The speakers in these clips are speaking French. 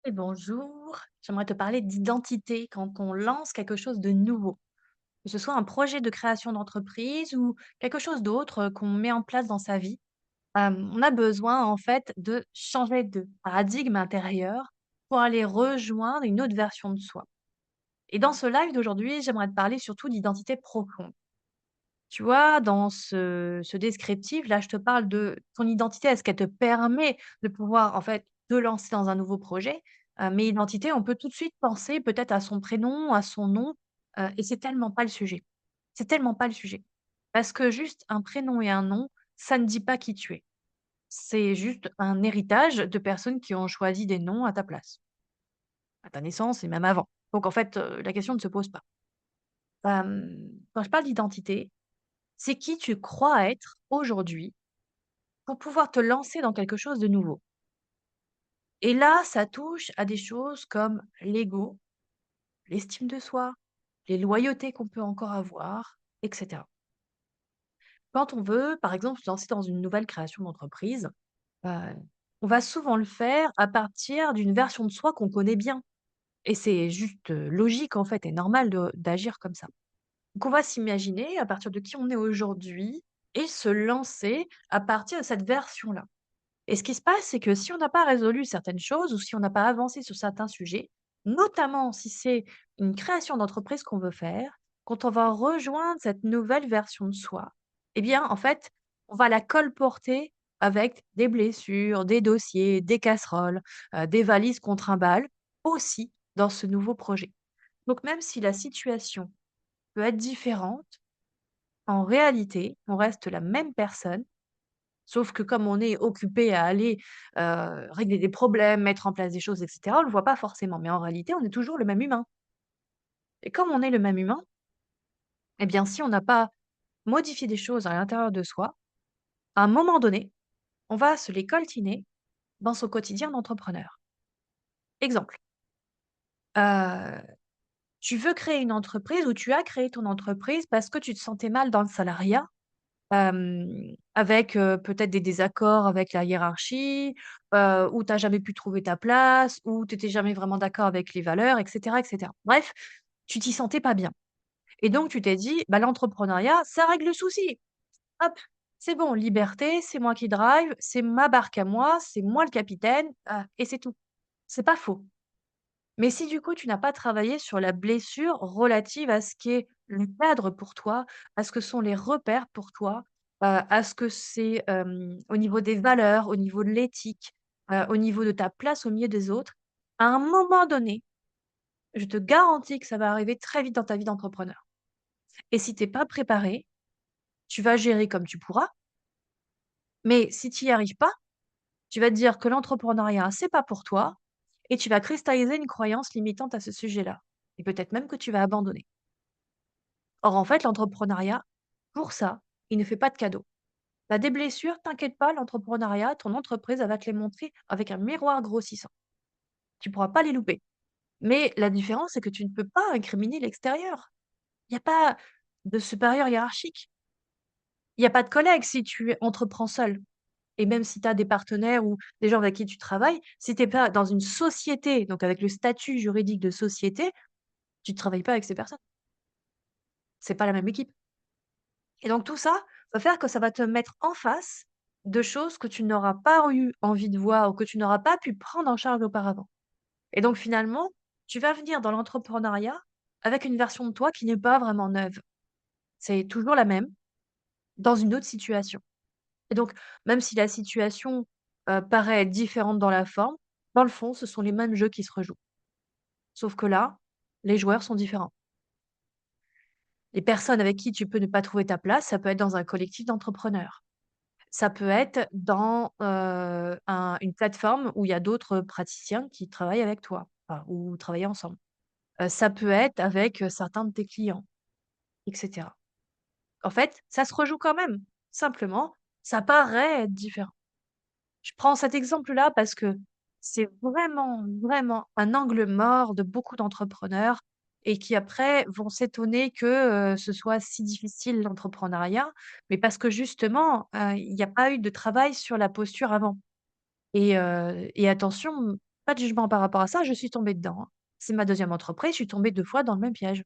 Et bonjour, j'aimerais te parler d'identité quand on lance quelque chose de nouveau, que ce soit un projet de création d'entreprise ou quelque chose d'autre qu'on met en place dans sa vie. On a besoin en fait de changer de paradigme intérieur pour aller rejoindre une autre version de soi. Et dans ce live d'aujourd'hui, j'aimerais te parler surtout d'identité profonde. Tu vois, dans ce descriptif, là, je te parle de ton identité. Est-ce qu'elle te permet de pouvoir, en fait, te lancer dans un nouveau projet? Mais identité, on peut tout de suite penser peut-être à son prénom, à son nom, et c'est tellement pas le sujet. C'est tellement pas le sujet. Parce que juste un prénom et un nom, ça ne dit pas qui tu es. C'est juste un héritage de personnes qui ont choisi des noms à ta place, à ta naissance et même avant. Donc en fait, la question ne se pose pas. Quand je parle d'identité, c'est qui tu crois être aujourd'hui pour pouvoir te lancer dans quelque chose de nouveau. Et là, ça touche à des choses comme l'ego, l'estime de soi, les loyautés qu'on peut encore avoir, et cetera. Quand on veut, par exemple, se lancer dans une nouvelle création d'entreprise, heu, on va souvent le faire à partir d'une version de soi qu'on connaît bien et c'est juste, logique, en fait et normal de d'agir comme ça. Donc on va s'imaginer à partir de qui on est aujourd'hui et se lancer à partir de cette version-là. Et ce qui se passe, c'est que si on n'a pas résolu certaines choses ou si on n'a pas avancé sur certains sujets, notamment si c'est une création d'entreprise qu'on veut faire, quand on va rejoindre cette nouvelle version de soi, eh bien, en fait, on va la colporter avec des blessures, des dossiers, des casseroles, des valises qu'on trimballe aussi dans ce nouveau projet. Donc même si la situation peut être différente, en réalité, on reste la même personne. Sauf que comme on est occupé à aller, régler des problèmes, mettre en place des choses et cetera, on le voit pas forcément. Mais en réalité, on est toujours le même humain. Et comme on est le même humain, eh bien, si on n'a pas modifié des choses à l'intérieur de soi, à un moment donné, on va se les coltiner dans son quotidien d'entrepreneur. Exemple, heu, tu veux créer une entreprise ou tu as créé ton entreprise parce que tu te sentais mal dans le salariat. Avec, peut-être des désaccords avec la hiérarchie, où tu as jamais pu trouver ta place, où tu étais jamais vraiment d'accord avec les valeurs et cetera et cetera. Bref, tu t'y sentais pas bien et donc tu t'es dit: «Bah, l'entrepreneuriat, ça règle le souci. Hop, c'est bon, liberté, c'est moi qui drive, c'est ma barque à moi, c'est moi le capitaine, et c'est tout». C'est pas faux. Mais si du coup tu n'as pas travaillé sur la blessure relative à ce qui est le cadre pour toi, à ce que sont les repères pour toi, à ce que c'est, au niveau des valeurs, au niveau de l'éthique, au niveau de ta place au milieu des autres, à un moment donné, je te garantis que ça va arriver très vite dans ta vie d'entrepreneur. Et si tu es pas préparé, tu vas gérer comme tu pourras, mais si tu y arrives pas, tu vas te dire que l'entrepreneuriat, c'est pas pour toi et tu vas cristalliser une croyance limitante à ce sujet-là et peut-être même que tu vas abandonner. Or, en fait, l'entrepreneuriat, pour ça, il ne fait pas de cadeaux. Tu as des blessures, t'inquiète pas, l'entrepreneuriat, ton entreprise, elle va te les montrer avec un miroir grossissant. Tu pourras pas les louper. Mais la différence, c'est que tu ne peux pas incriminer l'extérieur. Il y a pas de supérieur hiérarchique. Il y a pas de collègue si tu entreprends seul. Et même si tu as des partenaires ou des gens avec qui tu travailles, si tu es pas dans une société, donc avec le statut juridique de société, tu ne travailles pas avec ces personnes. C'est pas la même équipe. Et donc tout ça va faire que ça va te mettre en face de choses que tu n'auras pas eu envie de voir ou que tu n'auras pas pu prendre en charge auparavant. Et donc finalement, tu vas venir dans l'entrepreneuriat avec une version de toi qui n'est pas vraiment neuve. C'est toujours la même, dans une autre situation. Et donc, même si la situation, paraît être différente dans la forme, dans le fond, ce sont les mêmes jeux qui se rejouent. Sauf que là, les joueurs sont différents. Les personnes avec qui tu peux ne pas trouver ta place, ça peut être dans un collectif d'entrepreneurs. Ça peut être dans, une plateforme où il y a d'autres praticiens qui travaillent avec toi, enfin, ou travaillez ensemble. Ça peut être avec, certains de tes clients et cetera. En fait, ça se rejoue quand même. Simplement, ça paraît être différent. Je prends cet exemple-là parce que c'est vraiment, vraiment un angle mort de beaucoup d'entrepreneurs et qui après vont s'étonner que, ce soit si difficile l'entrepreneuriat, mais parce que justement, il y a pas eu de travail sur la posture avant et attention, Pas de jugement par rapport à ça, je suis tombée dedans, hein. C'est ma deuxième entreprise, je suis tombée 2 fois dans le même piège.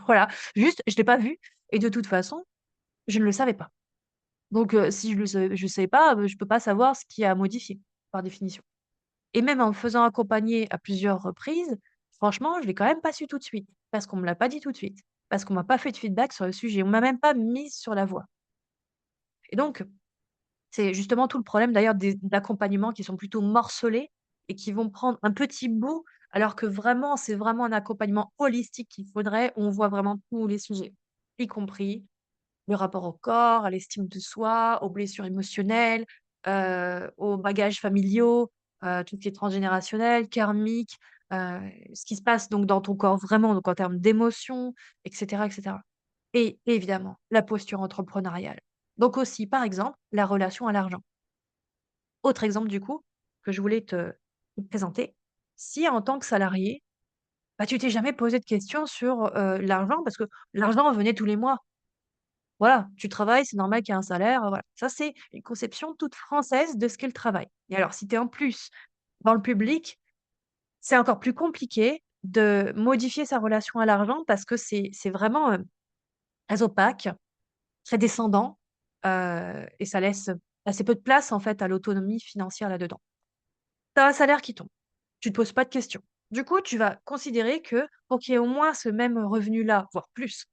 Voilà, juste je l'ai pas vu et de toute façon, je ne le savais pas. Donc si je savais pas, je peux pas savoir ce qu'il y a à modifier, par définition. Et même en me faisant accompagner à plusieurs reprises, franchement, je l'ai quand même pas su tout de suite, parce qu'on me l'a pas dit tout de suite, parce qu'on m'a pas fait de feedback sur le sujet. On m'a même pas mise sur la voie. Et donc, c'est justement tout le problème d'ailleurs des d'accompagnements qui sont plutôt morcelés et qui vont prendre un petit bout, alors que vraiment, c'est vraiment un accompagnement holistique qu'il faudrait, où on voit vraiment tous les sujets, y compris le rapport au corps, à l'estime de soi, aux blessures émotionnelles, aux bagages familiaux, tout ce qui est transgénérationnel, karmique, heu, ce qui se passe donc dans ton corps vraiment, donc en termes d'émotions et cetera. Et évidemment, la posture entrepreneuriale. Donc aussi, par exemple, la relation à l'argent. Autre exemple du coup, que je voulais te présenter, si en tant que salarié, bah, tu t'es jamais posé de questions sur, l'argent parce que l'argent venait tous les mois. Voilà, tu travailles, c'est normal qu'il y ait un salaire, voilà. Ça, c'est une conception toute française de ce qu'est le travail. Et alors, si tu es en plus dans le public, c'est encore plus compliqué de modifier sa relation à l'argent parce que c'est vraiment, très opaque, très descendant, et ça laisse assez peu de place, en fait, à l'autonomie financière là-dedans. Tu as un salaire qui tombe, tu te poses pas de questions. Du coup, tu vas considérer que pour qu'il y ait au moins ce même revenu-là, voire plus,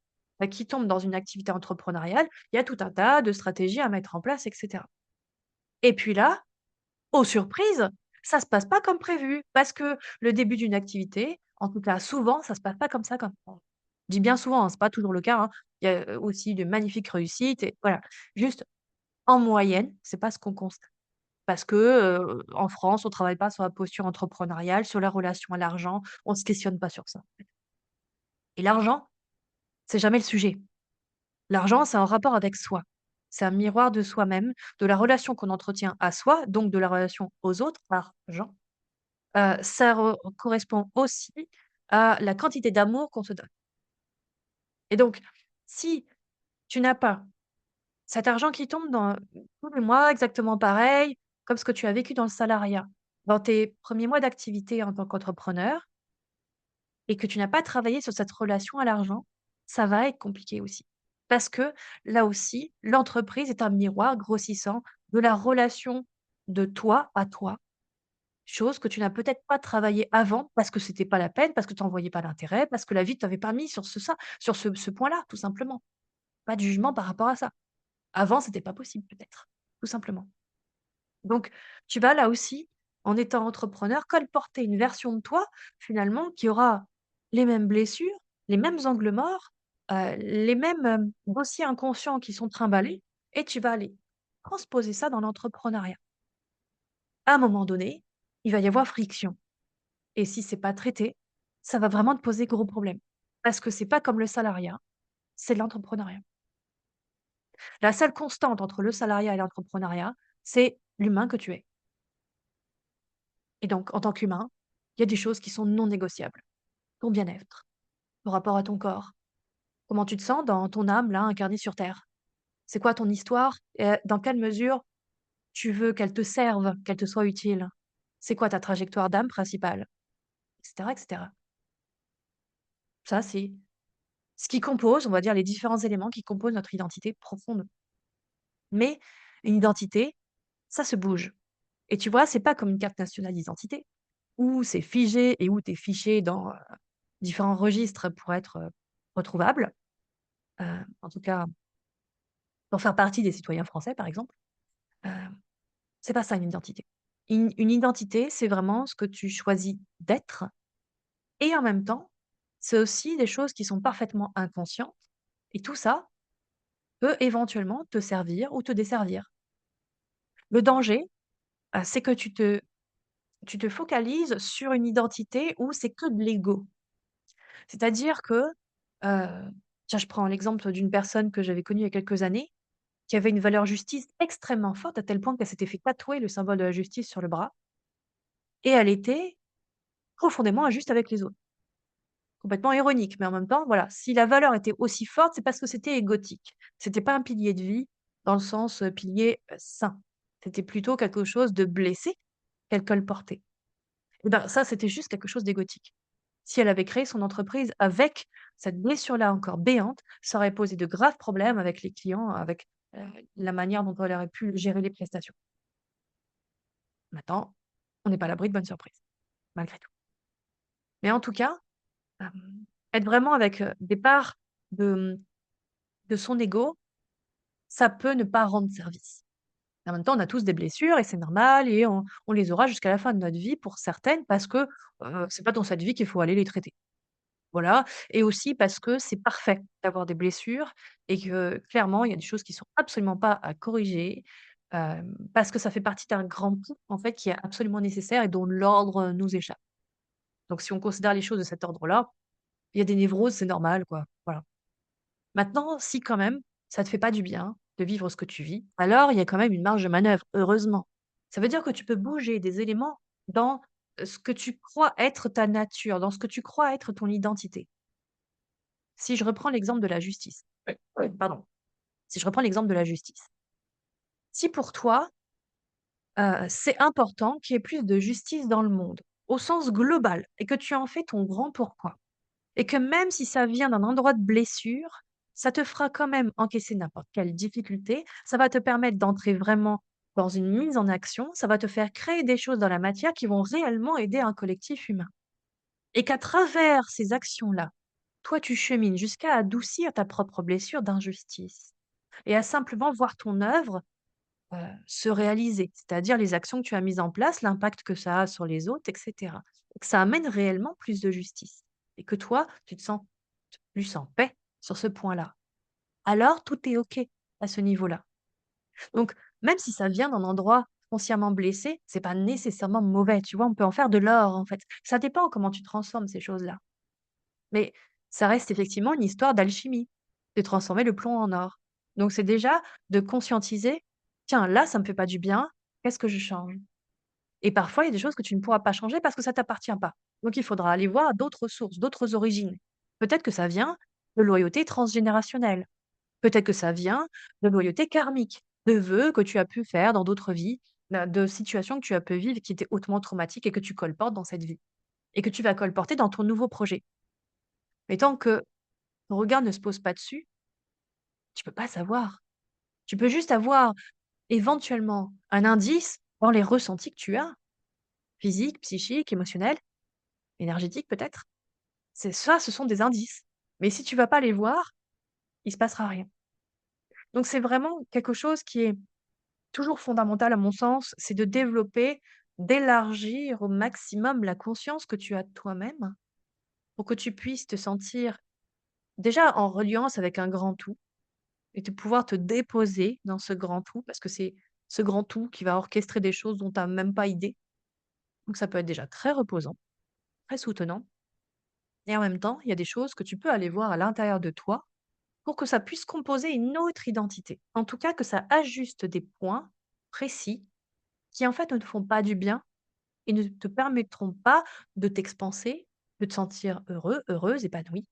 qui tombe dans une activité entrepreneuriale, il y a tout un tas de stratégies à mettre en place et cetera. Et puis là, aux surprises, ça se passe pas comme prévu parce que le début d'une activité, en tout cas souvent, ça se passe pas comme ça comme je dis bien souvent, hein, c'est pas toujours le cas, hein. Il y a, aussi de magnifiques réussites et voilà. Juste en moyenne, c'est pas ce qu'on constate. Parce que, en France, on travaille pas sur la posture entrepreneuriale, sur la relation à l'argent, on se questionne pas sur ça. Et l'argent, c'est jamais le sujet. L'argent, c'est un rapport avec soi. C'est un miroir de soi-même, de la relation qu'on entretient à soi, donc de la relation aux autres, argent. Ça correspond aussi à la quantité d'amour qu'on se donne. Et donc, si tu n'as pas cet argent qui tombe dans tous les mois exactement pareil, comme ce que tu as vécu dans le salariat, dans tes premiers mois d'activité en tant qu'entrepreneur, et que tu n'as pas travaillé sur cette relation à l'argent, ça va être compliqué aussi. Parce que là aussi, l'entreprise est un miroir grossissant de la relation de toi à toi, chose que tu n'as peut-être pas travaillé avant parce que c'était pas la peine, parce que tu en voyais pas l'intérêt, parce que la vie t'avait pas mis sur ce point-là, tout simplement. Pas de jugement par rapport à ça. Avant, c'était pas possible peut-être, tout simplement. Donc, tu vas là aussi, en étant entrepreneur, colporter une version de toi, finalement, qui aura les mêmes blessures, les mêmes angles morts, les mêmes, dossiers inconscients qui sont trimballés et tu vas aller transposer ça dans l'entrepreneuriat. À un moment donné, il va y avoir friction et si c'est pas traité, ça va vraiment te poser gros problèmes. Parce que c'est pas comme le salariat, c'est l'entrepreneuriat. La seule constante entre le salariat et l'entrepreneuriat, c'est l'humain que tu es. Et donc, en tant qu'humain, il y a des choses qui sont non négociables. Ton bien-être, ton rapport à ton corps, comment tu te sens dans ton âme, là, incarnée sur terre. C'est quoi ton histoire et dans quelle mesure tu veux qu'elle te serve, qu'elle te soit utile? C'est quoi ta trajectoire d'âme principale? Et cetera, et cetera. Ça, c'est ce qui compose, on va dire, les différents éléments qui composent notre identité profonde. Mais une identité, ça se bouge. Et tu vois, c'est pas comme une carte nationale d'identité où c'est figé et où tu es fiché dans, différents registres pour être, retrouvable, en tout cas pour faire partie des citoyens français, par exemple. Heu, c'est pas ça une identité. Une identité, c'est vraiment ce que tu choisis d'être et en même temps, c'est aussi des choses qui sont parfaitement inconscientes et tout ça peut éventuellement te servir ou te desservir. Le danger, c'est que tu te focalises sur une identité où c'est que de l'ego. C'est-à-dire que, tiens, je prends l'exemple d'une personne que j'avais connue il y a quelques années, qui avait une valeur justice extrêmement forte, à tel point qu'elle s'était fait tatouer le symbole de la justice sur le bras et elle était profondément injuste avec les autres. Complètement ironique, mais en même temps, voilà, si la valeur était aussi forte, c'est parce que c'était égotique. C'était pas un pilier de vie dans le sens, pilier, sain. C'était plutôt quelque chose de blessé qu'elle colportait Et ben, ça, c'était juste quelque chose d'égotique. Si elle avait créé son entreprise avec cette blessure-là encore béante, ça aurait posé de graves problèmes avec les clients, avec, la manière dont elle aurait pu gérer les prestations. Maintenant, on n'est pas à l'abri de bonnes surprises, malgré tout. Mais en tout cas, être vraiment avec, des parts de, de son ego, ça peut ne pas rendre service. En même temps, on a tous des blessures et c'est normal et on les aura jusqu'à la fin de notre vie pour certaines parce que, c'est pas dans cette vie qu'il faut aller les traiter. Voilà, et aussi parce que c'est parfait d'avoir des blessures et que clairement, il y a des choses qui sont absolument pas à corriger, parce que ça fait partie d'un grand tout, en fait, qui est absolument nécessaire et dont l'ordre, nous échappe. Donc si on considère les choses de cet ordre-là, il y a des névroses, c'est normal, quoi, voilà. Maintenant, si quand même, ça te fait pas du bien de vivre ce que tu vis, alors il y a quand même une marge de manœuvre, heureusement. Ça veut dire que tu peux bouger des éléments dans, ce que tu crois être ta nature, dans ce que tu crois être ton identité. Si je reprends l'exemple de la justice. Oui, pardon. Si je reprends l'exemple de la justice. Si pour toi, c'est important qu'il y ait plus de justice dans le monde, au sens global, et que tu en fais ton grand pourquoi, et que même si ça vient d'un endroit de blessure, ça te fera quand même encaisser n'importe quelle difficulté, ça va te permettre d'entrer vraiment dans une mise en action, ça va te faire créer des choses dans la matière qui vont réellement aider un collectif humain. Et qu'à travers ces actions-là, toi, tu chemines jusqu'à adoucir ta propre blessure d'injustice et à simplement voir ton œuvre, se réaliser, c'est-à-dire les actions que tu as mises en place, l'impact que ça a sur les autres et cetera. Et que ça amène réellement plus de justice et que toi, tu te sens plus en paix sur ce point-là. Alors tout est OK à ce niveau-là. Donc même si ça vient d'un endroit foncièrement blessé, c'est pas nécessairement mauvais, tu vois? On peut en faire de l'or, en fait. Ça dépend comment tu transformes ces choses-là. Mais ça reste effectivement une histoire d'alchimie, de transformer le plomb en or. Donc c'est déjà de conscientiser: «Tiens, là, ça me fait pas du bien, qu'est-ce que je change?» Et parfois, il y a des choses que tu ne pourras pas changer parce que ça t'appartient pas. Donc il faudra aller voir d'autres sources, d'autres origines. Peut-être que ça vient de loyauté transgénérationnelle. Peut-être que ça vient de loyauté karmique, de vœux que tu as pu faire dans d'autres vies, de situations que tu as pu vivre qui étaient hautement traumatiques et que tu colportes dans cette vie et que tu vas colporter dans ton nouveau projet. Mais tant que ton regard ne se pose pas dessus, tu peux pas savoir. Tu peux juste avoir éventuellement un indice dans les ressentis que tu as, physiques, psychiques, émotionnels, énergétiques peut-être. C'est ça, ce sont des indices. Mais si tu vas pas les voir, il se passera rien. Donc c'est vraiment quelque chose qui est toujours fondamental à mon sens, c'est de développer, d'élargir au maximum la conscience que tu as de toi-même pour que tu puisses te sentir déjà en reliance avec un grand tout. Et de pouvoir te déposer dans ce grand tout, parce que c'est ce grand tout qui va orchestrer des choses dont tu as même pas idée. Donc ça peut être déjà très reposant, très soutenant et en même temps, il y a des choses que tu peux aller voir à l'intérieur de toi pour que ça puisse composer une autre identité. En tout cas, que ça ajuste des points précis qui, en fait, ne te font pas du bien et ne te permettront pas de t'expanser, de te sentir heureux, heureuse, épanoui.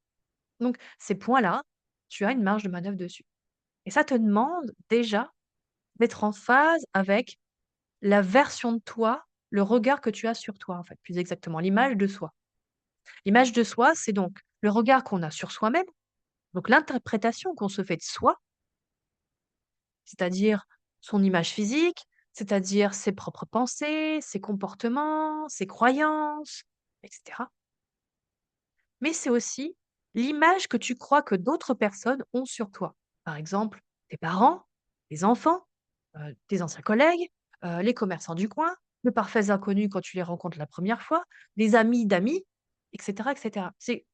Donc ces points-là, tu as une marge de manœuvre dessus et ça te demande déjà d'être en phase avec la version de toi, le regard que tu as sur toi, en fait, plus exactement, l'image de soi. L'image de soi, c'est donc le regard qu'on a sur soi-même, donc l'interprétation qu'on se fait de soi, c'est-à-dire son image physique, c'est-à-dire ses propres pensées, ses comportements, ses croyances, et cetera. Mais c'est aussi l'image que tu crois que d'autres personnes ont sur toi. Par exemple, tes parents, tes enfants, tes anciens collègues, les commerçants du coin, de parfaits inconnus quand tu les rencontres la première fois, des amis d'amis, et cetera, et cetera. C'est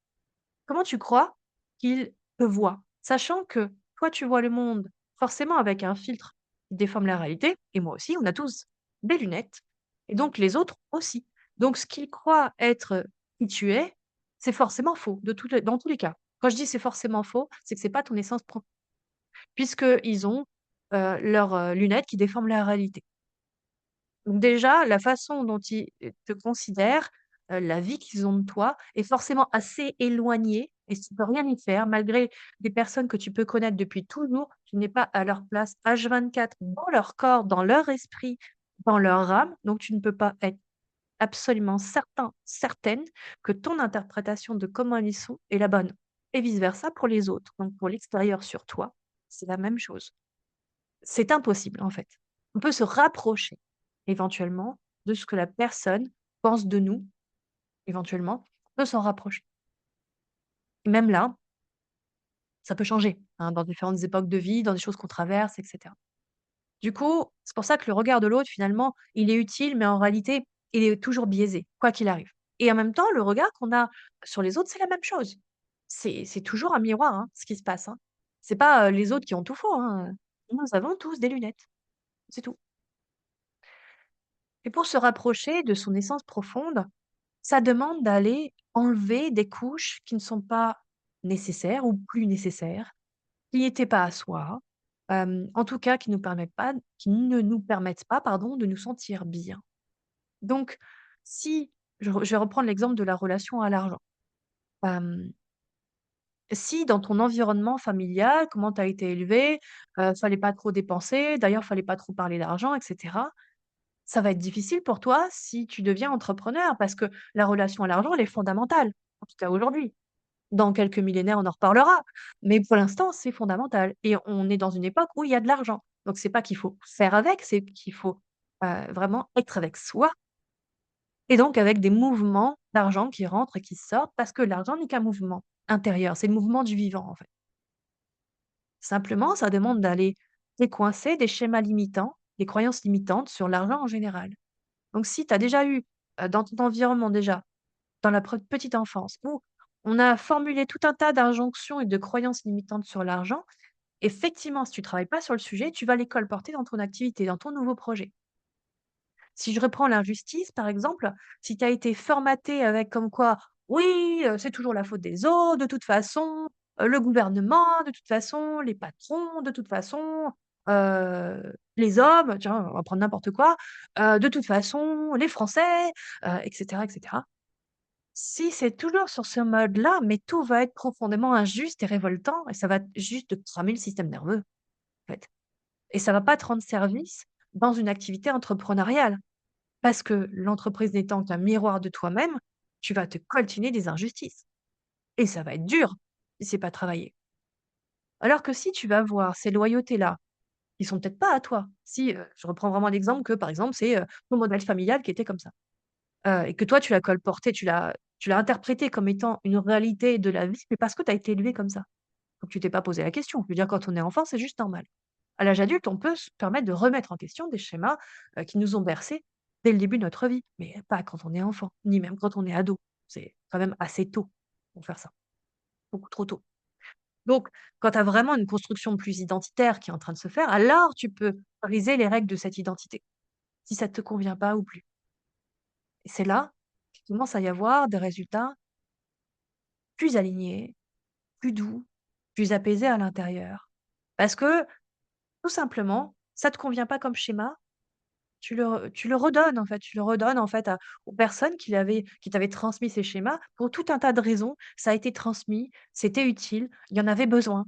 comment tu crois qu'ils te voient? Sachant que toi, tu vois le monde forcément avec un filtre qui déforme la réalité et moi aussi, on a tous des lunettes et donc les autres aussi. Donc ce qu'ils croient être qui tu es, c'est forcément faux de toutes les dans tous les cas. Quand je dis: «C'est forcément faux», c'est que c'est pas ton essence pro puisqu'ils ont, leurs, lunettes qui déforment la réalité. Donc déjà, la façon dont ils, te considèrent, la vie qu'ils ont de toi est forcément assez éloignée et tu peux rien y faire malgré des personnes que tu peux connaître depuis toujours, tu n'es pas à leur place H24 dans leur corps, dans leur esprit, dans leur âme, donc tu ne peux pas être. absolument certain, certaine que ton interprétation de comment ils sont est la bonne et vice versa pour les autres. Donc pour l'extérieur sur toi, c'est la même chose. C'est impossible, en fait. On peut se rapprocher éventuellement de ce que la personne pense de nous, éventuellement, on peut s'en rapprocher. Et même là, ça peut changer, hein, dans différentes époques de vie, dans des choses qu'on traverse et cetera. Du coup, c'est pour ça que le regard de l'autre, finalement, il est utile, mais en réalité, il est toujours biaisé, quoi qu'il arrive. Et en même temps, le regard qu'on a sur les autres, c'est la même chose. C'est toujours un miroir, hein, ce qui se passe, hein. C'est pas, les autres qui ont tout faux, hein, nous avons tous des lunettes, c'est tout. Et pour se rapprocher de son essence profonde, ça demande d'aller enlever des couches qui ne sont pas nécessaires ou plus nécessaires, qui n'étaient pas à soi, en tout cas qui ne nous permettent pas, pardon, de nous sentir bien. Donc si je vais reprendre l'exemple de la relation à l'argent. Hem, Si dans ton environnement familial, comment tu as été élevé, fallait pas trop dépenser, d'ailleurs fallait pas trop parler d'argent et cetera. Ça va être difficile pour toi si tu deviens entrepreneur parce que la relation à l'argent, elle est fondamentale, en tout cas aujourd'hui. Dans quelques millénaires, on en reparlera, mais pour l'instant, c'est fondamental et on est dans une époque où il y a de l'argent. Donc c'est pas qu'il faut faire avec, c'est qu'il faut, vraiment être avec soi et donc avec des mouvements d'argent qui rentrent et qui sortent parce que l'argent n'est qu'un mouvement intérieur, c'est le mouvement du vivant, en fait. Simplement, ça demande d'aller décoincer des schémas limitants, des croyances limitantes sur l'argent en général. Donc si tu as déjà eu, dans ton environnement déjà, dans la petite enfance, où on a formulé tout un tas d'injonctions et de croyances limitantes sur l'argent, effectivement, si tu travailles pas sur le sujet, tu vas les colporter dans ton activité, dans ton nouveau projet. Si je reprends l'injustice, par exemple, si tu as été formaté avec comme quoi: «Oui, c'est toujours la faute des autres, de toute façon, le gouvernement, de toute façon, les patrons, de toute façon, les hommes», tiens, on va prendre n'importe quoi, «de toute façon, les Français», et cetera et cetera. Si c'est toujours sur ce mode-là, mais tout va être profondément injuste et révoltant et ça va juste te cramer le système nerveux, en fait. Et ça va pas te rendre service dans une activité entrepreneuriale. Parce que l'entreprise n'étant qu'un miroir de toi-même, tu vas te coltiner des injustices et ça va être dur si c'est pas travaillé. Alors que si tu vas voir ces loyautés-là, qui sont peut-être pas à toi, si, je reprends vraiment l'exemple que, par exemple, c'est, ton modèle familial qui était comme ça, et que toi tu l'as colporté, tu l'as interprété comme étant une réalité de la vie, mais parce que tu as été élevé comme ça. Donc tu t'es pas posé la question. Je veux dire quand on est enfant, c'est juste normal. À l'âge adulte, on peut se permettre de remettre en question des schémas, qui nous ont bercés dès le début de notre vie, mais pas quand on est enfant, ni même quand on est ado. C'est quand même assez tôt pour faire ça, beaucoup trop tôt. Donc quand tu as vraiment une construction plus identitaire qui est en train de se faire, alors tu peux briser les règles de cette identité, si ça ne te convient pas ou plus. Et c'est là qu'il commence à y avoir des résultats plus alignés, plus doux, plus apaisés à l'intérieur. Parce que, tout simplement, ça te convient pas comme schéma. Tu le redonnes, en fait, tu le redonnes, en fait, à aux personnes qui t'avaient transmis ces schémas pour tout un tas de raisons. Ça a été transmis, c'était utile, il y en avait besoin.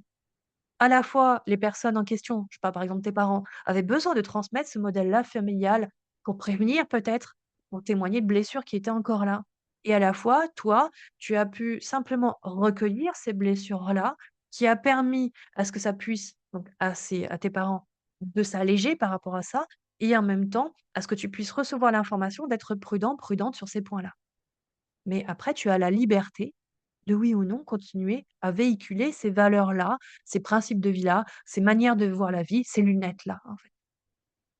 À la fois, les personnes en question, je sais pas, par exemple, tes parents, avaient besoin de transmettre ce modèle-là familial pour prévenir peut-être, pour témoigner de blessures qui étaient encore là. Et à la fois, toi, tu as pu simplement recueillir ces blessures-là, qui a permis à ce que ça puisse, donc à tes parents, de s'alléger par rapport à ça et en même temps, à ce que tu puisses recevoir l'information d'être prudent, prudente sur ces points-là. Mais après, tu as la liberté de, oui ou non, continuer à véhiculer ces valeurs-là, ces principes de vie-là, ces manières de voir la vie, ces lunettes-là, en fait.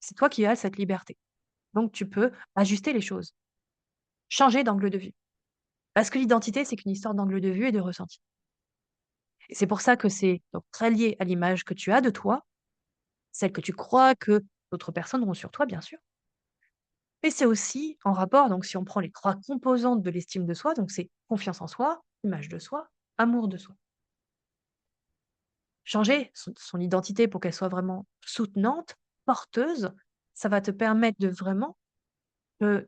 C'est toi qui as cette liberté. Donc tu peux ajuster les choses, changer d'angle de vue. Parce que l'identité, c'est qu'une histoire d'angle de vue et de ressenti. Et c'est pour ça que c'est donc très lié à l'image que tu as de toi, celle que tu crois que d'autres personnes ont sur toi, bien sûr. Mais c'est aussi en rapport, donc si on prend les 3 composantes de l'estime de soi, donc c'est confiance en soi, image de soi, amour de soi. Changer son identité pour qu'elle soit vraiment soutenante, porteuse, ça va te permettre de vraiment,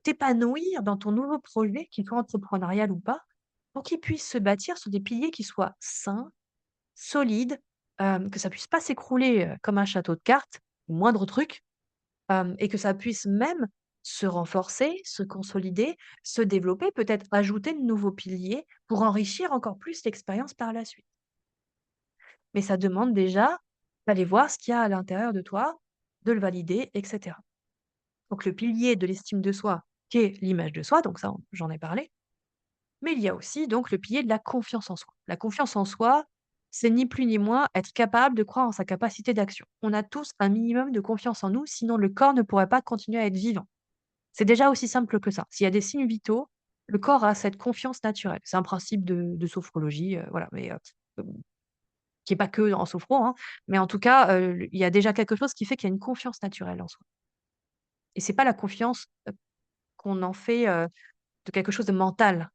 t'épanouir dans ton nouveau projet, qu'il soit entrepreneurial ou pas, pour qu'il puisse se bâtir sur des piliers qui soient sains, solides, que ça puisse pas s'écrouler, comme un château de cartes, au moindre truc, et que ça puisse même se renforcer, se consolider, se développer, peut-être ajouter de nouveaux piliers pour enrichir encore plus l'expérience par la suite. Mais ça demande déjà d'aller voir ce qu'il y a à l'intérieur de toi, de le valider, et cetera. Donc le pilier de l'estime de soi, qui est l'image de soi, donc ça, j'en ai parlé, mais il y a aussi donc le pilier de la confiance en soi. La confiance en soi, c'est ni plus ni moins être capable de croire en sa capacité d'action. On a tous un minimum de confiance en nous, sinon le corps ne pourrait pas continuer à être vivant. C'est déjà aussi simple que ça. S'il y a des signes vitaux, le corps a cette confiance naturelle. C'est un principe de sophrologie, voilà, mais qui est pas que en sophro, hein, mais en tout cas, il y a déjà quelque chose qui fait qu'il y a une confiance naturelle en soi et c'est pas la confiance, qu'on en fait, de quelque chose de mental,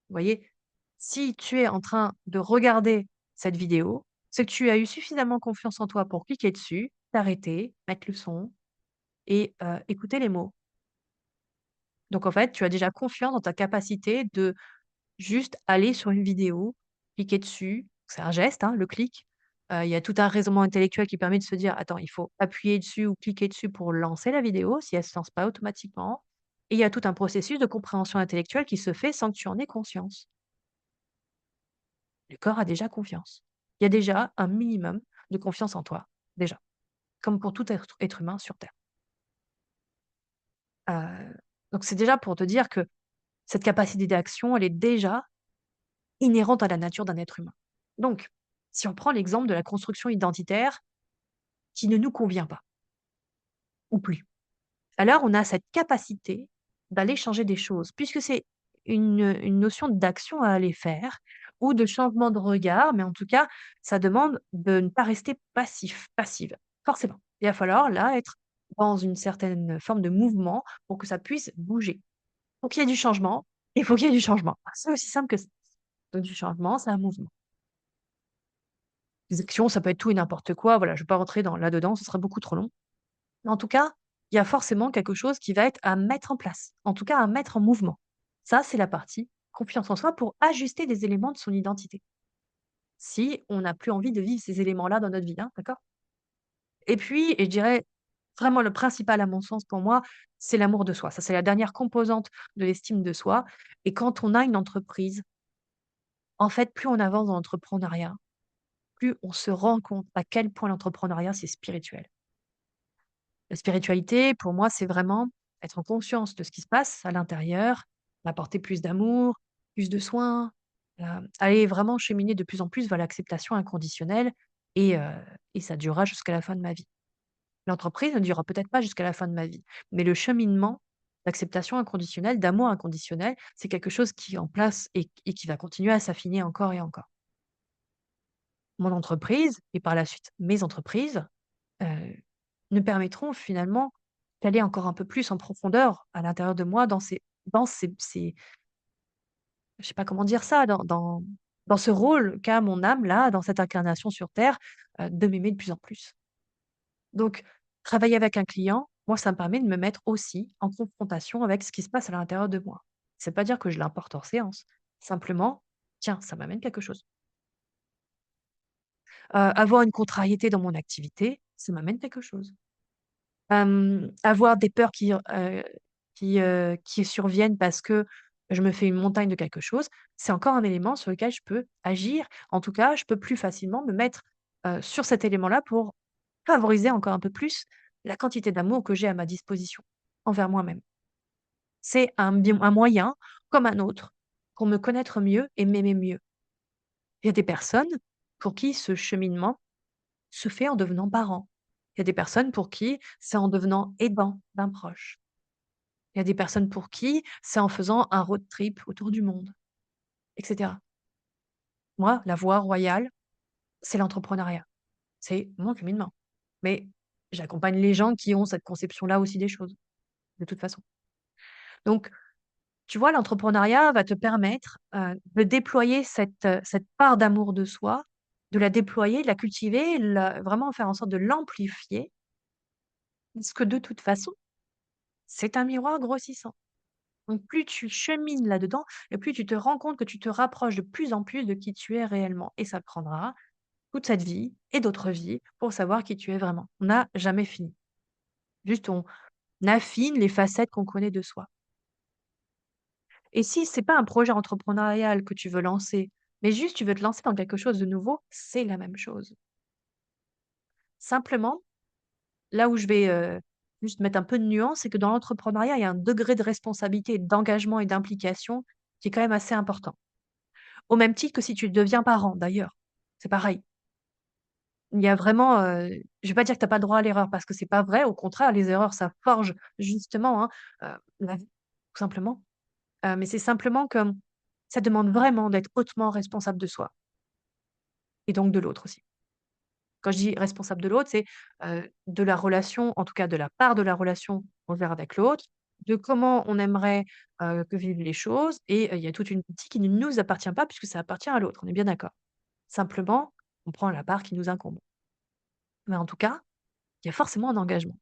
vous voyez? Si tu es en train de regarder cette vidéo, c'est que tu as eu suffisamment confiance en toi pour cliquer dessus, t'arrêter, mettre le son et écouter les mots. Donc en fait, tu as déjà confiance dans ta capacité de juste aller sur une vidéo, cliquer dessus, c'est un geste, hein, le clic. Il y a tout un raisonnement intellectuel qui permet de se dire: «Attends, il faut appuyer dessus ou cliquer dessus pour lancer la vidéo, si elle se lance pas automatiquement» et il y a tout un processus de compréhension intellectuelle qui se fait sans que tu en aies conscience. Le corps a déjà confiance. Il y a déjà un minimum de confiance en toi, déjà, comme pour tout être humain sur terre. Donc c'est déjà pour te dire que cette capacité d'action, elle est déjà inhérente à la nature d'un être humain. Donc, si on prend l'exemple de la construction identitaire qui ne nous convient pas, ou plus, alors on a cette capacité d'aller changer des choses, puisque c'est une notion d'action à aller faire ou de changement de regard, mais en tout cas, ça demande de ne pas rester passif, passive, forcément. Il va falloir là être dans une certaine forme de mouvement pour que ça puisse bouger. Faut qu'il y ait du changement, il faut qu'il y ait du changement. C'est aussi simple que ça. Donc du changement, c'est un mouvement. Les actions, ça peut être tout et n'importe quoi, voilà, je ne vais pas rentrer dans là-dedans, ce serait beaucoup trop long. Mais en tout cas, il y a forcément quelque chose qui va être à mettre en place, en tout cas à mettre en mouvement. Ça, c'est la partie confiance en soi pour ajuster des éléments de son identité. Si on n'a plus envie de vivre ces éléments-là dans notre vie, hein, d'accord? Et puis, et je dirais vraiment le principal à mon sens pour moi, c'est l'amour de soi. Ça, c'est la dernière composante de l'estime de soi. Et quand on a une entreprise, en fait, plus on avance dans l'entrepreneuriat, plus on se rend compte à quel point l'entrepreneuriat, c'est spirituel. La spiritualité, pour moi, c'est vraiment être en conscience de ce qui se passe à l'intérieur, apporter plus d'amour, plus de soins, aller vraiment cheminer de plus en plus vers l'acceptation inconditionnelle et heu et ça durera jusqu'à la fin de ma vie. L'entreprise ne durera peut-être pas jusqu'à la fin de ma vie, mais le cheminement d'acceptation inconditionnelle, d'amour inconditionnel, c'est quelque chose qui est en place et qui va continuer à s'affiner encore et encore. Mon entreprise et par la suite mes entreprises, heu ne permettront finalement d'aller encore un peu plus en profondeur à l'intérieur de moi dans ces je sais pas comment dire ça, dans ce rôle qu'a mon âme là, dans cette incarnation sur terre, de m'aimer de plus en plus. Donc travailler avec un client, moi ça me permet de me mettre aussi en confrontation avec ce qui se passe à l'intérieur de moi. C'est pas dire que je l'importe en séance, simplement: «Tiens, ça m'amène quelque chose». Avoir une contrariété dans mon activité, ça m'amène quelque chose. Avoir des peurs qui surviennent parce que je me fais une montagne de quelque chose, c'est encore un élément sur lequel je peux agir. En tout cas, je peux plus facilement me mettre, sur cet élément-là pour favoriser encore un peu plus la quantité d'amour que j'ai à ma disposition envers moi-même. C'est un moyen, comme un autre, pour me connaître mieux et m'aimer mieux. Il y a des personnes pour qui ce cheminement se fait en devenant parent. Il y a des personnes pour qui c'est en devenant aidant d'un proche. Il y a des personnes pour qui c'est en faisant un road trip autour du monde, et cetera. Moi, la voie royale, c'est l'entrepreneuriat. C'est mon cheminement. Mais j'accompagne les gens qui ont cette conception-là aussi des choses, de toute façon. Donc, tu vois, l'entrepreneuriat va te permettre, de déployer cette part d'amour de soi, de la déployer, de la cultiver, vraiment faire en sorte de l'amplifier, parce que de toute façon, c'est un miroir grossissant. Donc plus tu chemines là-dedans et plus tu te rends compte que tu te rapproches de plus en plus de qui tu es réellement et ça te prendra toute cette vie et d'autres vies pour savoir qui tu es vraiment. On n'a jamais fini. Juste affine les facettes qu'on connaît de soi. Et si c'est pas un projet entrepreneurial que tu veux lancer, mais juste tu veux te lancer dans quelque chose de nouveau, c'est la même chose. Simplement, là où je vais, juste mettre un peu de nuance, c'est que dans l'entrepreneuriat, il y a un degré de responsabilité, d'engagement et d'implication qui est quand même assez important. Au même titre que si tu deviens parent d'ailleurs, c'est pareil. Il y a vraiment, je vais pas dire que tu as pas le droit à l'erreur parce que c'est pas vrai, au contraire, les erreurs, ça forge justement, hein, la vie, tout simplement. Mais c'est simplement que, ça demande vraiment d'être hautement responsable de soi et donc de l'autre aussi. Quand je dis responsable de l'autre, c'est, de la relation, en tout cas de la part de la relation qu'on gère avec l'autre, de comment on aimerait, que vivent les choses et il y a toute une partie qui ne nous appartient pas puisque ça appartient à l'autre, on est bien d'accord? Simplement, on prend la part qui nous incombe. Mais en tout cas, il y a forcément un engagement,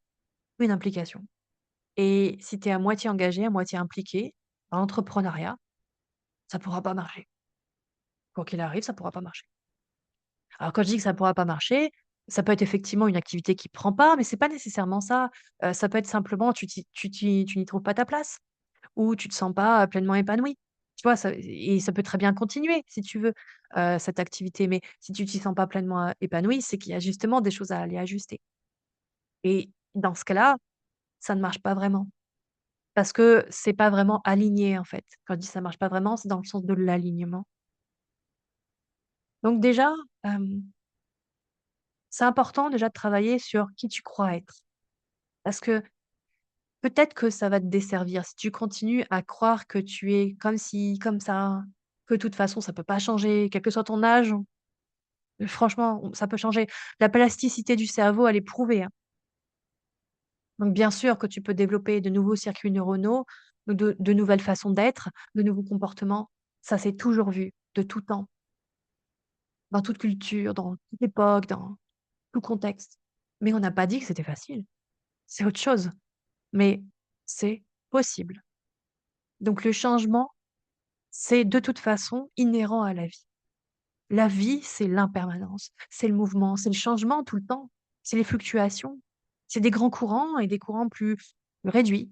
une implication et si tu es à moitié engagé, à moitié impliqué dans l'entrepreneuriat, ça pourra pas marcher. Quoi qu'il arrive, ça pourra pas marcher. Alors quand je dis que ça ne pourra pas marcher, ça peut être effectivement une activité qui prend pas, mais c'est pas nécessairement ça. Ça peut être simplement tu n'y trouves pas ta place ou tu te sens pas, pleinement épanoui. Tu vois? Ça peut très bien continuer si tu veux, cette activité, mais si tu t'y sens pas pleinement, épanoui, c'est qu'il y a justement des choses à aller ajuster et dans ce cas-là, ça ne marche pas vraiment parce que c'est pas vraiment aligné, en fait. Quand je dis: «Ça marche pas vraiment», c'est dans le sens de l'alignement. Donc déjà, hem, c'est important déjà de travailler sur qui tu crois être. Parce que peut-être que ça va te desservir si tu continues à croire que tu es comme ci, comme ça, que de toute façon ça peut pas changer, quel que soit ton âge, franchement, ça peut changer. La plasticité du cerveau, elle est prouvée, hein. Donc bien sûr que tu peux développer de nouveaux circuits neuronaux, de nouvelles façons d'être, de nouveaux comportements. Ça s'est toujours vu, de tout temps, dans toute culture, dans toute époque, dans tout contexte. Mais on n'a pas dit que c'était facile, c'est autre chose, mais c'est possible. Donc le changement, c'est de toute façon inhérent à la vie. La vie, c'est l'impermanence, c'est le mouvement, c'est le changement tout le temps, c'est les fluctuations, c'est des grands courants et des courants plus réduits.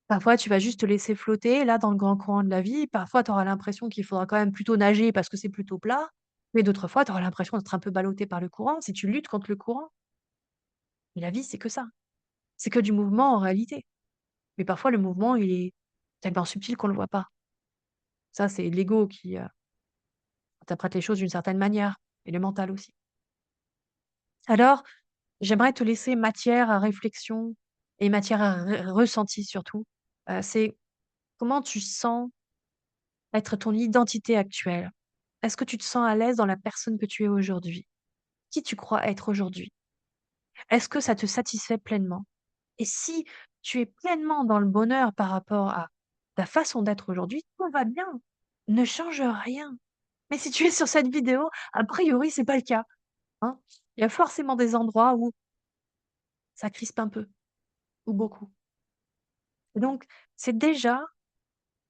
Parfois, tu vas juste te laisser flotter là dans le grand courant de la vie. Parfois, tu auras l'impression qu'il faudra quand même plutôt nager parce que c'est plutôt plat. Mais d'autres fois, tu auras l'impression d'être un peu ballotté par le courant si tu luttes contre le courant. Mais la vie, c'est que ça. C'est que du mouvement en réalité. Mais parfois, le mouvement, il est tellement subtil qu'on ne le voit pas. Ça, c'est l'ego qui interprète les choses d'une certaine manière et le mental aussi. Alors, j'aimerais te laisser matière à réflexion et matière à ressenti surtout. C'est comment tu sens être ton identité actuelle? Est-ce que tu te sens à l'aise dans la personne que tu es aujourd'hui? Qui tu crois être aujourd'hui? Est-ce que ça te satisfait pleinement? Et si tu es pleinement dans le bonheur par rapport à ta façon d'être aujourd'hui, tout va bien. Ne change rien. Mais si tu es sur cette vidéo, a priori, c'est pas le cas, hein. Il y a forcément des endroits où ça crispe un peu ou beaucoup. Et donc, c'est déjà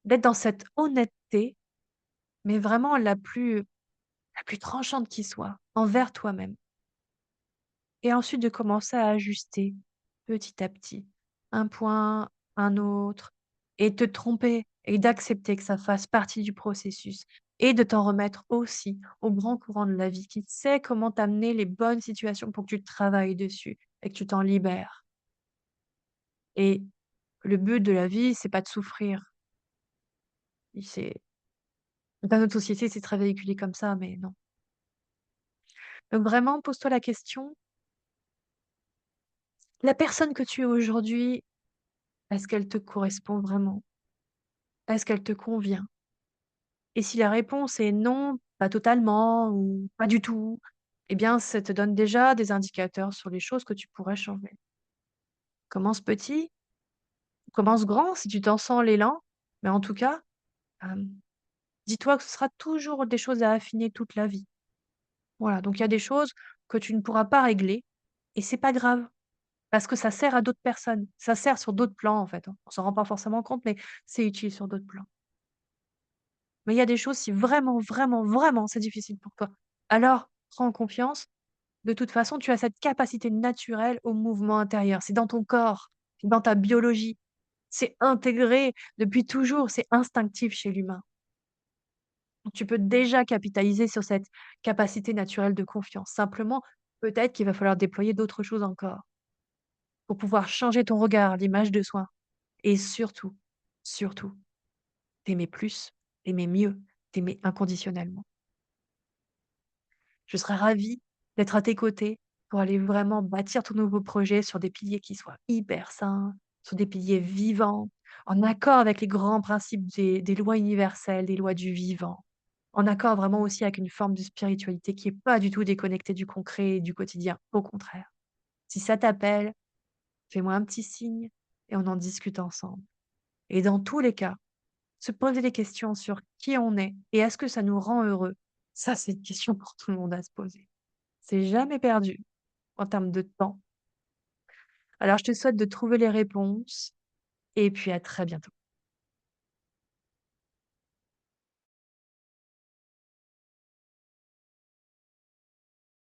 d'être dans cette honnêteté, mais vraiment la plus tranchante qui soit, envers toi-même. Et ensuite de commencer à ajuster petit à petit, un point, un autre, et te tromper et d'accepter que ça fasse partie du processus et de t'en remettre aussi au grand courant de la vie qui sait comment t'amener les bonnes situations pour que tu travailles dessus et que tu t'en libères. Et le but de la vie, c'est pas de souffrir. C'est dans notre société, c'est très véhiculé comme ça, mais non. Donc vraiment, pose-toi la question, la personne que tu es aujourd'hui, est-ce qu'elle te correspond vraiment? Est-ce qu'elle te convient? Et si la réponse est non, pas totalement ou pas du tout, eh bien, ça te donne déjà des indicateurs sur les choses que tu pourrais changer. Commence petit, commence grand si tu t'en sens l'élan, mais en tout cas, hem, dis-toi que ce sera toujours des choses à affiner toute la vie. Voilà, donc il y a des choses que tu ne pourras pas régler et c'est pas grave parce que ça sert à d'autres personnes. Ça sert sur d'autres plans, en fait, hein. On s'en rend pas forcément compte, mais c'est utile sur d'autres plans. Mais il y a des choses, si vraiment, vraiment, vraiment c'est difficile pour toi, alors prends confiance. De toute façon, tu as cette capacité naturelle au mouvement intérieur. C'est dans ton corps. dans ta biologie. C'est intégré depuis toujours, c'est instinctif chez l'humain. Donc tu peux déjà capitaliser sur cette capacité naturelle de confiance. Simplement, peut-être qu'il va falloir déployer d'autres choses encore pour pouvoir changer ton regard, l'image de soi et surtout, surtout, t'aimer plus, t'aimer mieux, t'aimer inconditionnellement. Je serais ravie d'être à tes côtés pour aller vraiment bâtir ton nouveau projet sur des piliers qui soient hyper sains, sur des piliers vivants, en accord avec les grands principes des lois universelles, des lois du vivant, en accord vraiment aussi avec une forme de spiritualité qui est pas du tout déconnectée du concret et du quotidien, au contraire. Si ça t'appelle, fais-moi un petit signe et on en discute ensemble. Et dans tous les cas, se poser des questions sur qui on est et est-ce que ça nous rend heureux, ça c'est une question pour tout le monde à se poser. C'est jamais perdu en termes de temps. Alors je te souhaite de trouver les réponses et puis à très bientôt.